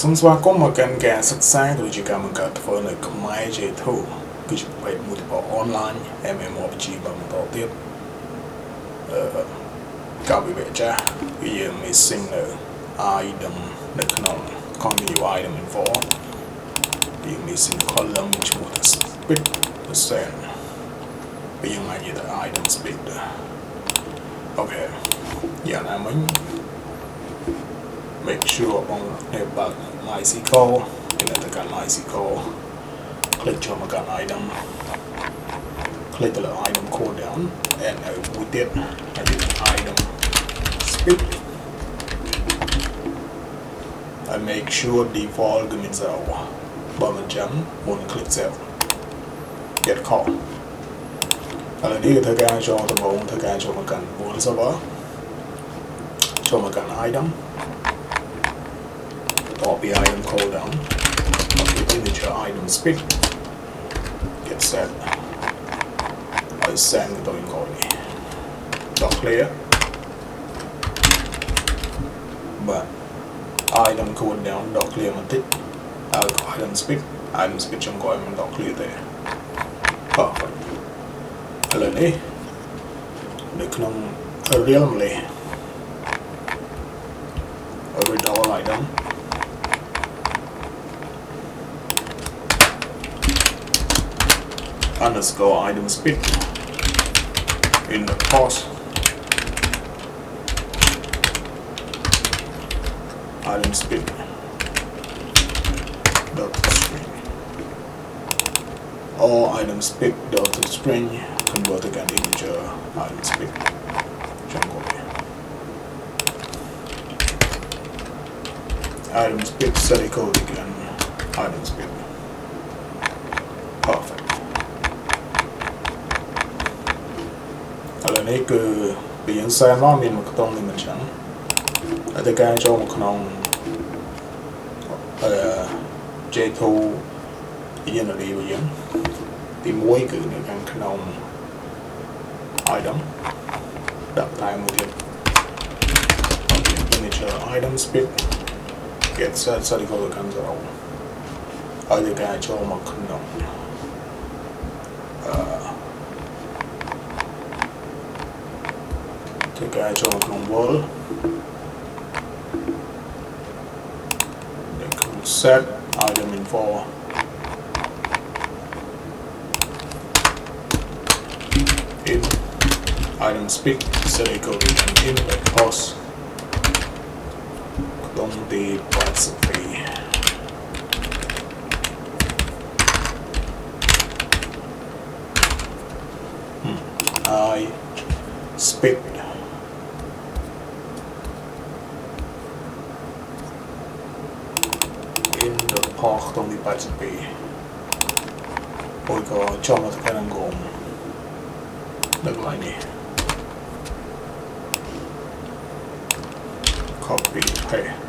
សូមស្វាគមន៍មកកាន់ការសិក្សាក៏ជាការបង្កើតធ្វើនៅខ្មែរ J2 គឺជាប្រភេទមួយរបស់ online MMORPG បន្តទៀតកាលពីវគ្គចាស់យើង missing នៅ item នៅក្នុង continue item info យើង missing column ឈ្មោះថា speed percent យើងអាចនិយាយថា item speed អូខេយ៉ាងណាមិញmake sure បងអ្នកបើក MySQL ទៅកាន់ MySQL click ចូលមកកាន់ item click ទៅលើ item code down and មួយទៀតហើយ item speed I make sure default គឺមាន0បើមិនចឹងមុន click save get call ឥឡូវនេះគឺធ្វើការចូលដំបូងធ្វើការចូលមកកាន់ full server ចូលមកកាន់ item copy item code down copy integer item speed get set I send the code dot clear but item code down dot clear បន្តិចហើយ item speed ចំកឲ្យមិន dot clear ទេ perfect ឥឡូវនេះនៅក្នុង realm លេខ read all item underscore item speed in the pause item speed dot string or item speed dot string converted an integer item speed item speed set code again item speed perfect ឥឡូវនេះគឺពីយើងសែនមកមានមួយខ្ទង់នេះមិនចឹងហើយតែការចូលមកក្នុងJ2 Unity របស់យើងទី1គឺនៅខាងក្នុង item ដាក់តែមួយទៀត integer item speed get set equal to 0ហើយតែការចូលមកក្នុងធ្វើការចូលមកក្នុង world set item info in item speed set equal to in pause ក្នុងទី82 I speed in the pause ក្នុងទី82ហើយក៏ចូលមកទៅក្នុង GOM នៅកន្លែងនេះ copy paste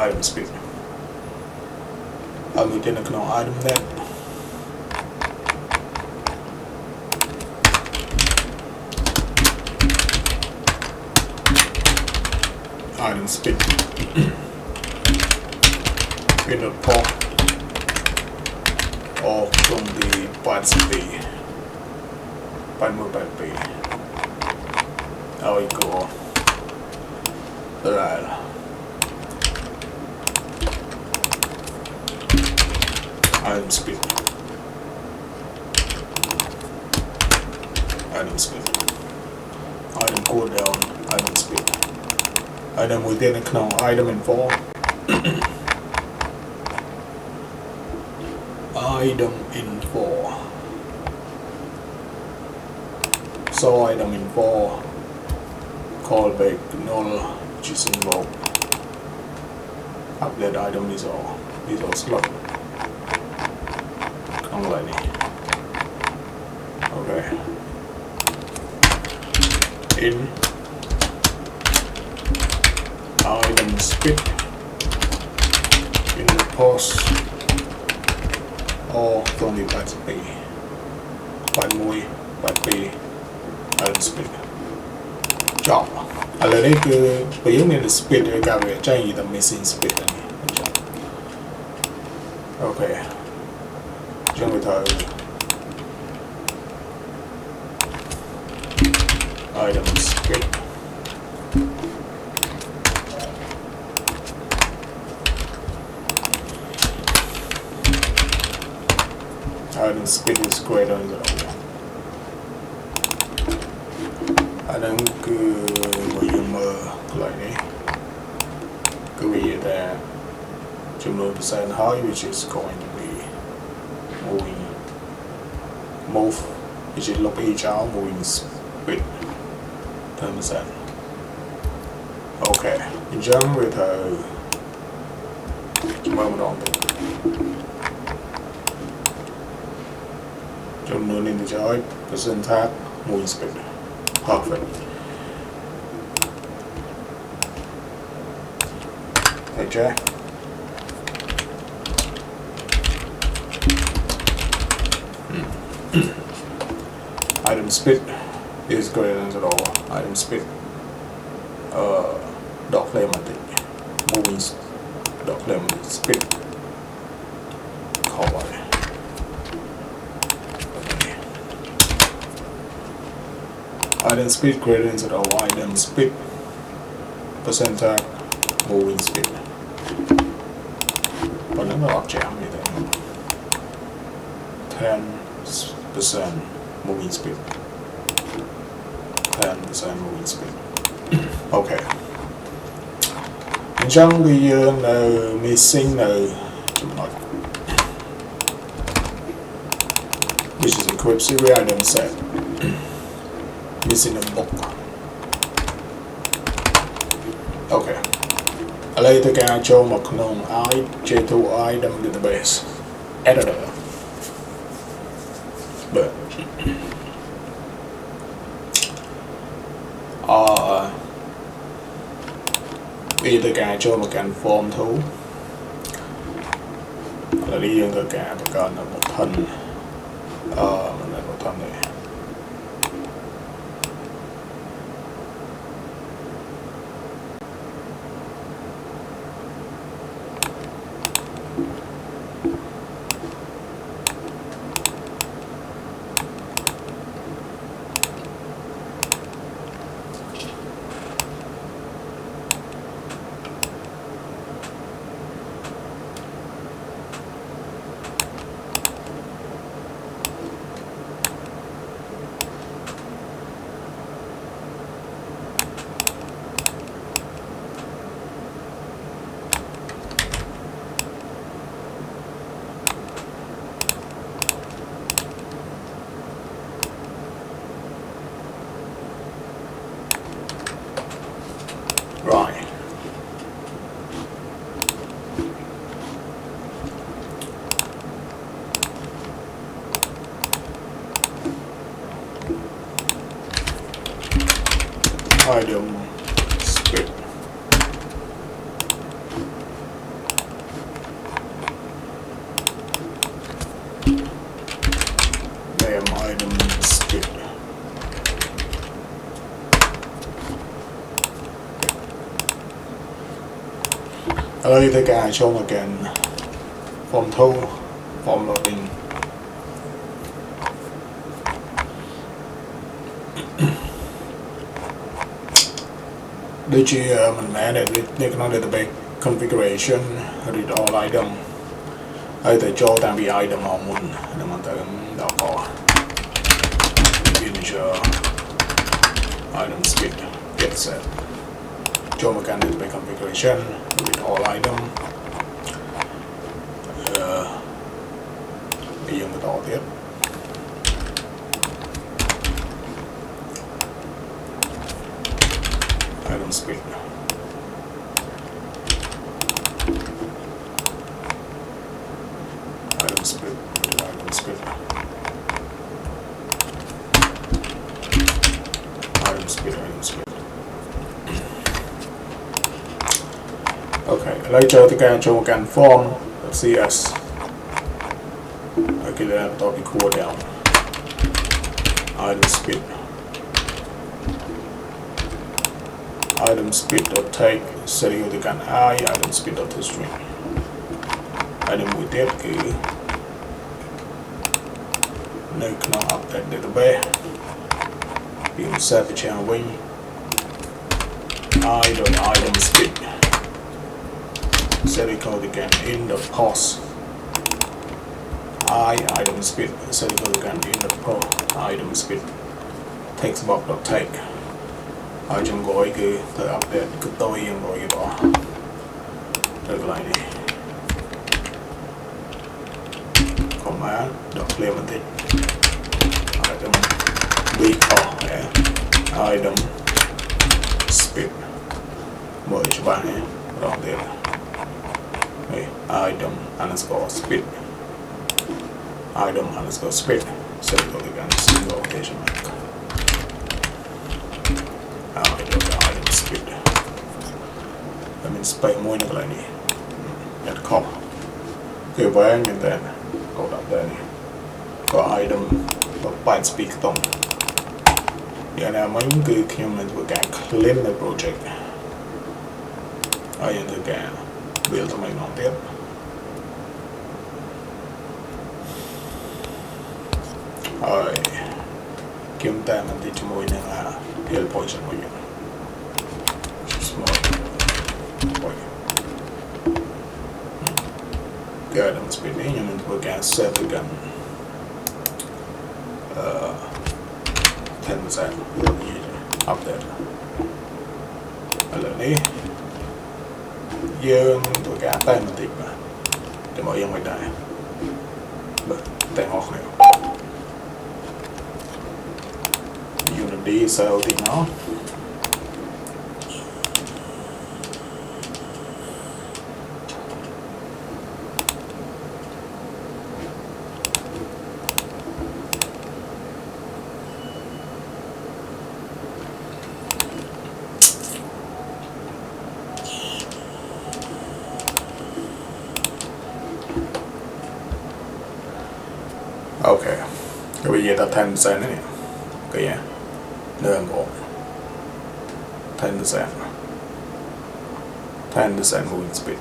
item speedហើយមួយទៀតនៅក្នុង item net item speed in the port or from the part speed by move by B how we go right item speed item code down item speed item within the known item info item info so item info callback null which is invoked update item is all slot online okay in item speed in the pause or from the part B by item speed chọn ở đây cứ biểu nên là speed để cả về chạy gì tầm missing speed này. Ok cho người thợ item speed item speed is greater than 0. anh đang cứ bây giờ mở lại đi cứ bây giờ là chúng tôi percent high which is going to be move which is look each out moving speed 10%. Okay, jump with a moment on it. Jump no into joy percent tap moving speed. Perfect. Hey Jack. Item speed is greater than 0. Item speed dot limit moving dot limit speed cover. Okay. Item speed greater than 0. Item speed percentile moving speed. Còn nếu mà object như thế 10% moving speed. 10% moving speed. Okay. Trong bây giờ là missing là chấm nói which is equipped serial item set missing a book. Okay. Ở đây tôi ca cho một nông J2 item database editor. But bây giờ tôi ca cho một cái form thú là đi dân tôi ca tôi cần là một thân mình là một thân này. Right. Item speed. Name item speed. Ở đây tất cả cho một cái form thu, form loading. Đây chỉ mình vẽ để nó database configuration, read all item. Ở đây cho tạm bị item họ muốn để mà tự đào có integer item speed get set. Cho một cái database configuration, read all item. Bây giờ mìnhต่อtiếp. Item speed. Item speed. Item speed. Item speed. Item speed. Okay. Later the guy show can form CS. Okay, let the topic cool down. Item speed. item speed dot take setting the gun I item speed dot to string item with that cứ nơi nó update database being set the channel wing item speed setting code again in the pause item speed setting code again in the pause item speed text box dot take trong gói cứ thời update cứ tôi yên rồi cái đó được lại đi command dot clear một tích item recall item speed mới cho bạn nhé rồi đây item underscore speed item underscore speed sẽ có cái single rotation mark item speed that means spike more như cái này at call cái vàng như thế có đặt đây có item và byte speed tổng giờ này mấy cái khi mình vừa cả clean the project ai nhận được cả build cho mình nó tiếp rồi kiếm ta mình đi cho môi nên là hill position của mình small cái item speed này mình vừa cả set the gun 10% update ឥឡូវនេះយើងធ្វើការតែបន្តិចបាទតែមកយើងមិនដែរបើតែអស់គ្នា Unity sao thì nó ok cái bây giờ ta thành ra này cái gì đường của 10% moving speed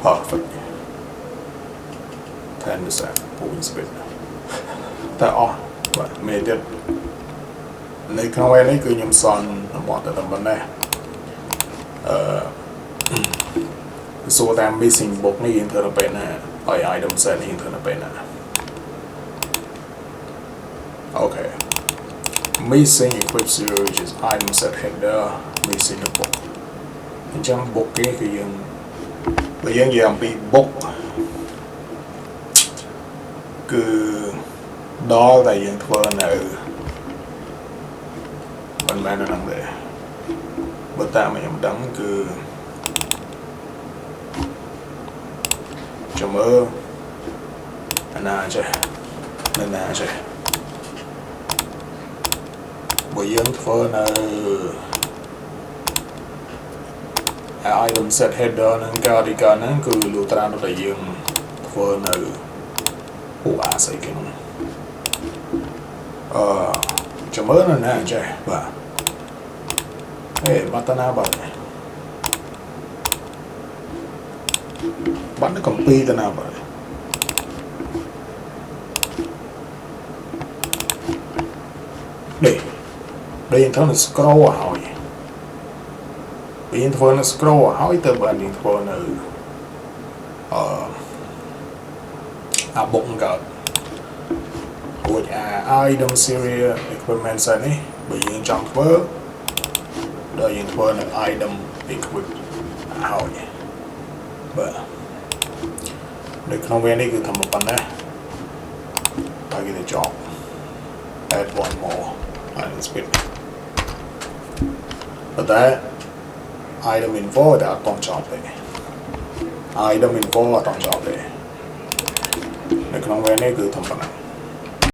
perfect 10% moving speed ta on và mê tiếp lấy không ai lấy cứ nhầm son bọn ta tầm vấn đề số tam missing book này internal pen item set internal pen okay missing equip zero which is item set header missing the book trong book cái dương bây giờ làm bị book cứ đó là dương thua nợ mình mang nó nằm để bữa ta mình đắng cứ cho mơ anh chơi nên chơi bây giờ thua nợ item set header nên cả đi cả nên cứ lưu tra nó tại dương thua nợ ủa xây cái nó cho mơ nên chơi và bắt ta nào bắn nó copy ta nào vậy đây thằng nó scroll hỏi bây giờ nó scroll hỏi từ bạn điện thoại nó bụng gợt của item series equipment này bây giờ trong vớ đây điện thoại nó item equip hỏi but the conveyor is come up on there. I get a job. Add one more item speed. But that item info đã toàn job đấy. Item info là toàn job đấy. The conveyor is come up on there.